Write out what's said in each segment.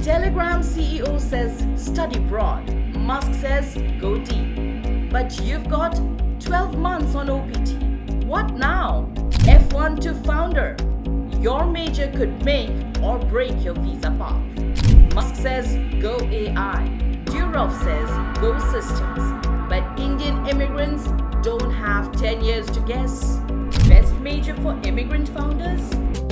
Telegram CEO says study broad. Musk says go deep. But you've got 12 months on OPT. What now? F1 to founder. Your major could make or break your visa path. Musk says go AI. Durov says go systems. But Indian immigrants don't have 10 years to guess. Best major for immigrant founders?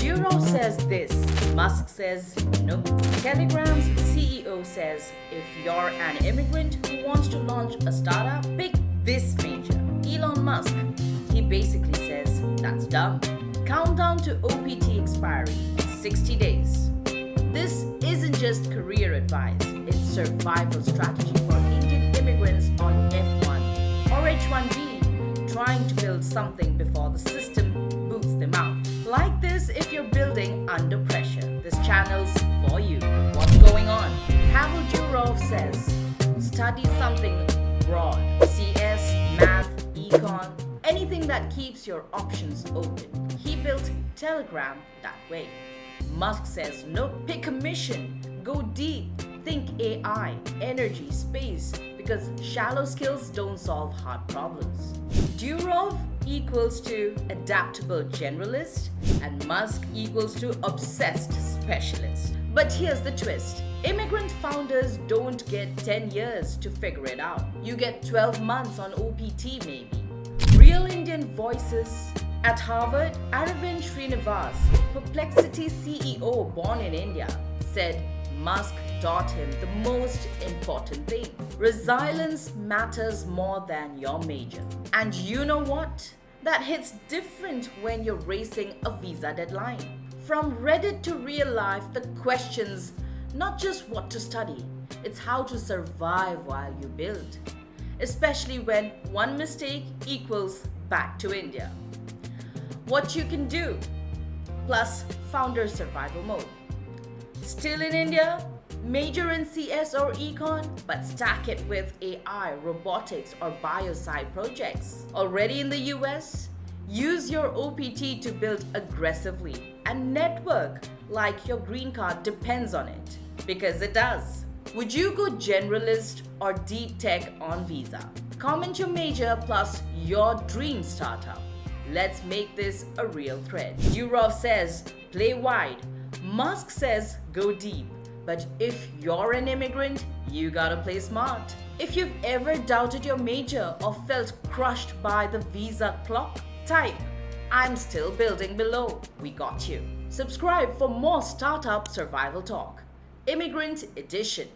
Durov says this. Musk says no. Telegram's CEO says if you're an immigrant who wants to launch a startup, pick this major. Elon Musk. He basically says that's dumb. Countdown to OPT expiry, 60 days. This isn't just career advice, it's survival strategy for Indian immigrants on F1 or H1B trying to build something before the system boots them out. Like this if you're building under pressure. This channel's for you. What's going on? Pavel Durov says, study something broad. CS, math, econ, anything that keeps your options open. He built Telegram that way. Musk says no, pick a mission, go deep, think AI, energy, space, because shallow skills don't solve hard problems. Durov equals to adaptable generalist and Musk equals to obsessed specialist. But here's the twist. Immigrant founders don't get 10 years to figure it out. You get 12 months on OPT maybe. Real Indian voices. At Harvard, Aravind Srinivas, Perplexity CEO born in India, said Musk taught him the most important thing. Resilience matters more than your major. And you know what? That hits different when you're racing a visa deadline. From Reddit to real life, the question's not just what to study, it's how to survive while you build. Especially when one mistake equals back to India. What you can do, plus founder survival mode. Still in India, major in CS or econ, but stack it with AI, robotics or bioside projects. Already in the US, use your OPT to build aggressively and network like your green card depends on it, because it does. Would you go generalist or deep tech on visa? Comment your major plus your dream startup. Let's make this a real thread. Durov says play wide. Musk says go deep. But if you're an immigrant, you gotta play smart. If you've ever doubted your major or felt crushed by the visa clock, type I'm still building below. We got you. Subscribe for more startup survival talk. Immigrant Edition.